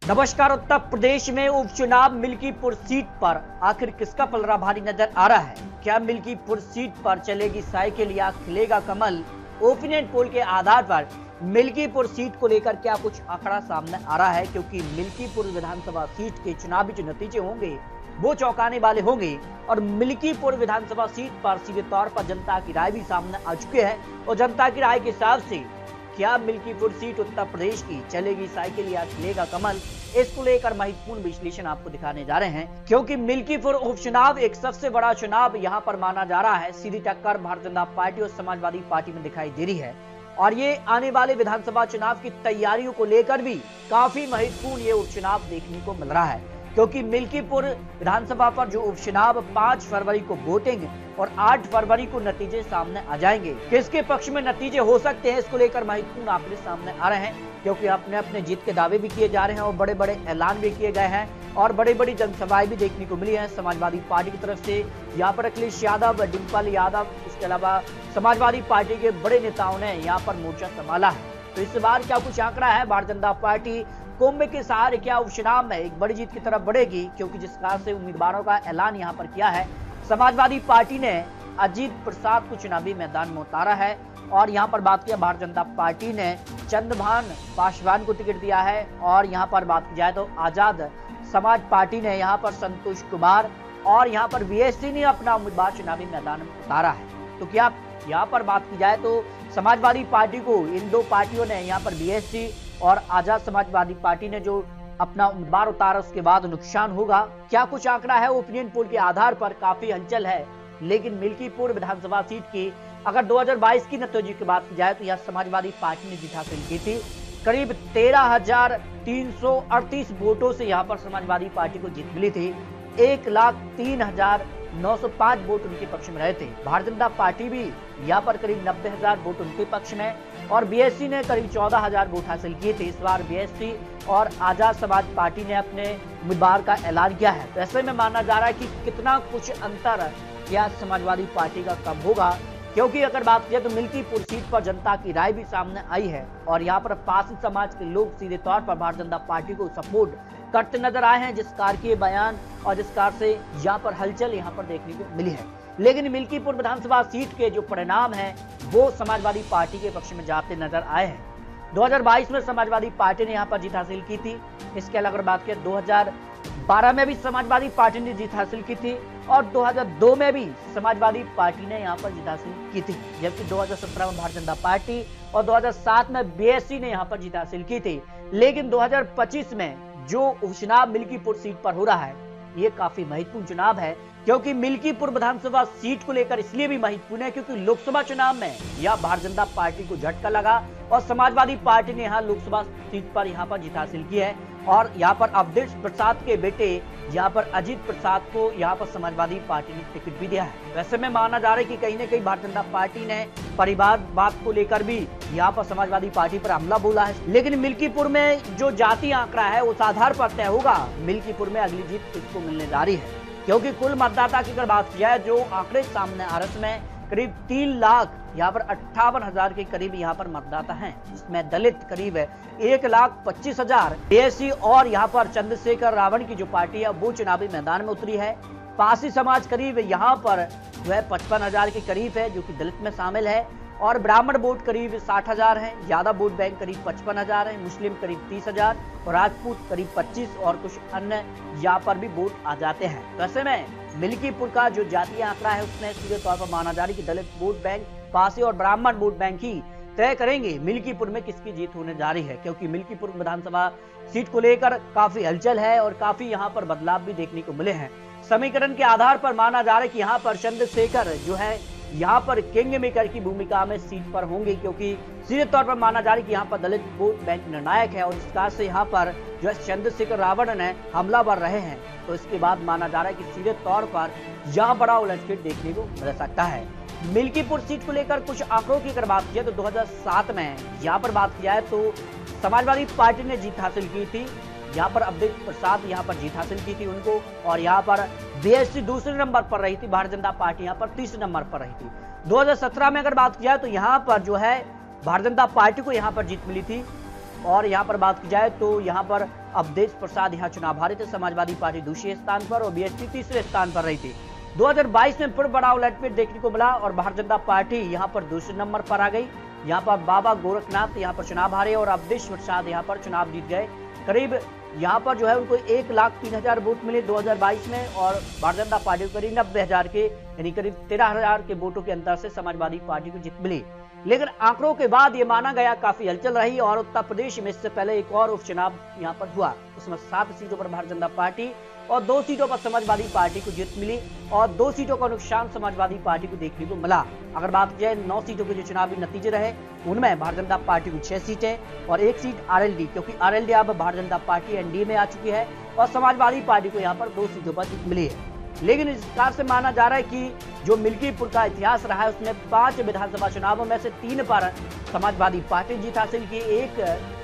नमस्कार। उत्तर प्रदेश में उपचुनाव मिल्कीपुर सीट पर आखिर किसका पलड़ा भारी नजर आ रहा है? क्या मिल्कीपुर सीट पर चलेगी साइकिल या खिलेगा कमल? ओपिनियन पोल के आधार पर मिल्कीपुर सीट को लेकर क्या कुछ आंकड़ा सामने आ रहा है, क्योंकि मिल्कीपुर विधानसभा सीट के चुनावी जो नतीजे होंगे वो चौंकाने वाले होंगे और मिल्कीपुर विधानसभा सीट पर सीधे तौर पर जनता की राय भी सामने आ चुकी है और जनता की राय के हिसाब से क्या मिल्कीपुर सीट उत्तर प्रदेश की चलेगी साइकिल या खिलेगा कमल, इसको लेकर महत्वपूर्ण विश्लेषण आपको दिखाने जा रहे हैं। क्योंकि मिल्कीपुर उपचुनाव एक सबसे बड़ा चुनाव यहां पर माना जा रहा है। सीधी टक्कर भारतीय जनता पार्टी और समाजवादी पार्टी में दिखाई दे रही है और ये आने वाले विधानसभा चुनाव की तैयारियों को लेकर भी काफी महत्वपूर्ण ये उपचुनाव देखने को मिल रहा है। क्योंकि मिल्कीपुर विधानसभा पर जो उपचुनाव 5 फरवरी को वोटिंग और 8 फरवरी को नतीजे सामने आ जाएंगे। किसके पक्ष में नतीजे हो सकते हैं, इसको लेकर महत्वपूर्ण आंकड़े सामने आ रहे हैं, क्योंकि अपने अपने जीत के दावे भी किए जा रहे हैं और बड़े बड़े ऐलान भी किए गए हैं और बड़ी बड़ी जनसभाएं भी देखने को मिली है। समाजवादी पार्टी की तरफ से यहाँ पर अखिलेश यादव, डिम्पल यादव, इसके अलावा समाजवादी पार्टी के बड़े नेताओं ने यहाँ पर मोर्चा संभाला है। तो इस बार क्या कुछ आंकड़ा है? भारतीय जनता पार्टी कुंभ के सहारे क्या उपचुनाव में एक बड़ी जीत की तरफ बढ़ेगी? क्योंकि जिस प्रकार से उम्मीदवारों का ऐलान यहाँ पर किया है, समाजवादी पार्टी ने अजीत प्रसाद को चुनावी मैदान में उतारा है और यहाँ पर बात किया भारतीय जनता पार्टी ने चंद्रभान पासवान को टिकट दिया है और यहाँ पर बात की जाए तो आजाद समाज पार्टी ने यहाँ पर संतोष कुमार और यहाँ पर बीएससी ने अपना उम्मीदवार चुनावी मैदान में उतारा है। तो क्या यहाँ पर बात की जाए तो समाजवादी पार्टी को इन दो पार्टियों ने यहाँ पर बीएससी और आजाद समाजवादी पार्टी ने जो अपना उम्मीदवार उतारा उसके बाद नुकसान होगा? क्या कुछ आंकड़ा है? ओपिनियन पोल के आधार पर काफी हलचल है। लेकिन मिल्कीपुर विधानसभा सीट की अगर 2022 की नतीजे की बात की जाए तो यह समाजवादी पार्टी ने जीत हासिल की थी। करीब 13,338 वोटों से यहाँ पर समाजवादी पार्टी को जीत मिली थी। 1,03,905 वोट उनके पक्ष में रहे थे। भारतीय जनता पार्टी भी यहाँ पर करीब 90,000 वोट उनके पक्ष में और बीएससी ने करीब 14,000 वोट हासिल किए थे। इस बार बीएससी और आजाद समाज पार्टी ने अपने उम्मीदवार का ऐलान किया है। तो ऐसे में माना जा रहा है कि कितना कुछ अंतर क्या समाजवादी पार्टी का कम होगा, क्योंकि अगर बात किया तो मिल्कीपुर सीट पर जनता की राय भी सामने आई है और यहाँ पर पासी समाज के लोग सीधे तौर पर भारतीय जनता पार्टी को सपोर्ट करते नजर आए हैं, जिस कार के बयान और जिस कार से यहाँ पर हलचल यहाँ पर देखने को मिली है। लेकिन मिल्कीपुर विधानसभा सीट के जो परिणाम है वो समाजवादी पार्टी के पक्ष में जाते नजर आए हैं। 2022 में समाजवादी पार्टी ने यहाँ पर जीत हासिल की थी। इसके अलावा अगर बात करें 2012 में भी समाजवादी पार्टी ने जीत हासिल की थी और 2002 में भी समाजवादी पार्टी ने यहाँ पर जीत हासिल की थी, जबकि 2017 में भारतीय जनता पार्टी और 2007 में बीएससी ने यहाँ पर जीत हासिल की थी। लेकिन 2025 में जो उपचुनाव मिल्कीपुर सीट पर हो रहा है ये काफी महत्वपूर्ण चुनाव है, क्योंकि मिल्कीपुर विधानसभा सीट को लेकर इसलिए भी महत्वपूर्ण है क्योंकि लोकसभा चुनाव में यह भारतीय जनता पार्टी को झटका लगा और समाजवादी पार्टी ने यहाँ लोकसभा सीट पर यहाँ पर जीत हासिल की है और यहाँ पर अवधेश प्रसाद के बेटे यहाँ पर अजीत प्रसाद को यहाँ पर समाजवादी पार्टी ने टिकट भी दिया है। वैसे में माना जा रहा है कि कहीं न कहीं भारतीय जनता पार्टी ने परिवारवाद को लेकर भी यहाँ पर समाजवादी पार्टी पर हमला बोला है। लेकिन मिल्कीपुर में जो जाति आंकड़ा है उस आधार पर तय होगा मिल्कीपुर में अगली जीत किसको मिलने जा रही है, क्योंकि कुल मतदाता की अगर बात की जाए जो आंकड़े सामने आ रहे हैं करीब 3 लाख यहाँ पर 58,000 के करीब यहाँ पर मतदाता हैं। इसमें दलित करीब 1,25,000। बीएससी और यहाँ पर चंद्रशेखर रावण की जो पार्टी है वो चुनावी मैदान में उतरी है। पासी समाज करीब यहाँ पर जो है 55,000 के करीब है, जो कि दलित में शामिल है और ब्राह्मण वोट करीब 60,000 है। यादव वोट बैंक करीब 55,000 है, मुस्लिम करीब 30,000 और राजपूत करीब 25 और कुछ अन्य यहाँ पर भी वोट आ जाते हैं। तो ऐसे में मिल्कीपुर का जो जातीय आंकड़ा है उसमें सीधे तौर पर माना जा रहा है कि दलित वोट बैंक, पासी और ब्राह्मण वोट बैंक ही तय करेंगे मिल्कीपुर में किसकी जीत होने जा रही है, क्योंकि मिल्कीपुर विधानसभा सीट को लेकर काफी हलचल है और काफी यहाँ पर बदलाव भी देखने को मिले हैं। समीकरण के आधार पर माना जा रहा है कि यहाँ पर चंद्रशेखर जो है यहाँ पर किंग मेकर की भूमिका में सीट पर होंगे, क्योंकि सीधे तौर पर माना जा रहा है कि यहाँ पर दलित वोट बैंक निर्णायक है और इस कार से यहाँ पर जो है चंद्रशेखर रावण ने हमलावर रहे हैं। तो इसके बाद माना जा रहा है कि सीधे तौर पर यहाँ बड़ा उलटफेर देखने को मिल सकता है। मिल्कीपुर सीट को लेकर कुछ आंकड़ों की अगर बात की जाए तो 2007 में यहाँ पर बात की जाए तो समाजवादी पार्टी ने जीत हासिल की थी। यहाँ पर अवधेश प्रसाद यहाँ पर जीत हासिल की थी उनको और यहाँ पर बीएससी दूसरे नंबर पर रही थी, भारतीय जनता पार्टी यहाँ पर तीसरे नंबर पर रही थी। 2017 में अगर बात की जाए तो यहाँ पर जो है भारतीय जनता पार्टी को यहाँ पर जीत मिली थी और यहाँ पर बात की जाए तो यहाँ पर अवधेश प्रसाद यहाँ चुनाव हारे थे। समाजवादी पार्टी दूसरे स्थान पर और बीएसपी तीसरे स्थान पर रही थी। 2022 में फिर बड़ा उलटफेर देखने को मिला और भारतीय जनता पार्टी यहाँ पर दूसरे नंबर पर आ गई। यहाँ पर बाबा गोरखनाथ यहाँ पर चुनाव हारे और अवधेश प्रसाद यहाँ पर चुनाव जीत गए। करीब यहाँ पर जो है उनको 1,03,000 वोट मिले 2022 में और भारतीय जनता पार्टी को करीब 90,000 के यानी करीब 13,000 के वोटों के अंतर से समाजवादी पार्टी को जीत मिली। लेकिन आंकड़ों के बाद ये माना गया काफी हलचल रही और उत्तर प्रदेश में इससे पहले एक और उपचुनाव यहाँ पर हुआ। उसमें 7 सीटों पर भारतीय जनता पार्टी और 2 सीटों पर समाजवादी पार्टी को जीत मिली और 2 सीटों का नुकसान समाजवादी पार्टी को देखने को मिला। अगर बात की जाए 9 सीटों के जो चुनावी नतीजे रहे उनमें भारतीय जनता पार्टी को 6 सीटें और 1 सीट आरएलडी, क्योंकि आरएलडी अब भारतीय जनता पार्टी एनडीए में आ चुकी है और समाजवादी पार्टी को यहाँ पर 2 सीटों पर जीत मिली है। लेकिन इस प्रकार से माना जा रहा है कि जो मिल्कीपुर का इतिहास रहा है उसमें 5 विधानसभा चुनावों में से 3 पर समाजवादी पार्टी जीत हासिल की, एक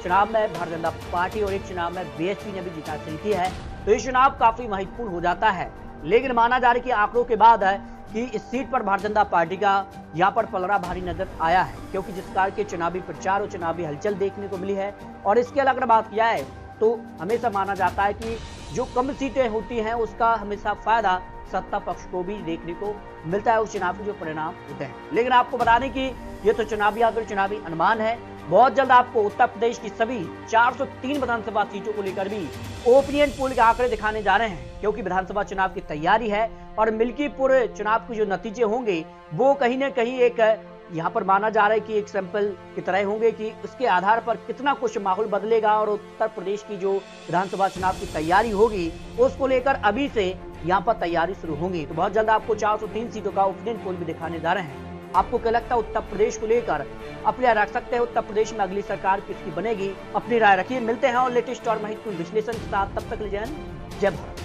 चुनाव में भारतीय जनता पार्टी और एक चुनाव में बीएसपी ने भी जीत हासिल की है। तो ये चुनाव काफी महत्वपूर्ण हो जाता है। लेकिन माना जा रहा है कि आंकड़ों के बाद है कि इस सीट पर भारतीय जनता पार्टी का यहाँ पर पलड़ा भारी नजर आया है, क्योंकि जिस प्रकार के चुनावी प्रचार और चुनावी हलचल देखने को मिली है। और इसके अलावा बात किया है तो हमेशा माना जाता है कि जो कम सीटें होती हैं उसका हमेशा फायदा सत्ता पक्ष को भी देखने को मिलता है उस चुनाव के जो परिणाम होते हैं। लेकिन आपको बता दें कि ये तो चुनावी आंकड़े, चुनावी अनुमान है। बहुत जल्द आपको उत्तर प्रदेश की सभी 403 विधानसभा सीटों को लेकर भी ओपिनियन पोल के आंकड़े दिखाने जा रहे हैं, क्योंकि विधानसभा चुनाव की तैयारी है और मिल्कीपुर चुनाव के जो नतीजे होंगे वो कहीं ना कहीं एक यहाँ पर माना जा रहा है कि एक सैंपल की तरह होंगे कि उसके आधार पर कितना कुछ माहौल बदलेगा और उत्तर प्रदेश की जो विधानसभा चुनाव की तैयारी होगी उसको लेकर अभी से यहाँ पर तैयारी शुरू होगी। तो बहुत जल्द आपको 403 सीटों का ओपिनियन पोल भी दिखाने जा रहे हैं। आपको क्या लगता है उत्तर प्रदेश को लेकर अपनी राय रख सकते हैं? उत्तर प्रदेश में अगली सरकार किसकी बनेगी? अपनी राय रखिए। मिलते हैं और लेटेस्ट और महत्वपूर्ण विश्लेषण के साथ, तब तक ले जय भारत।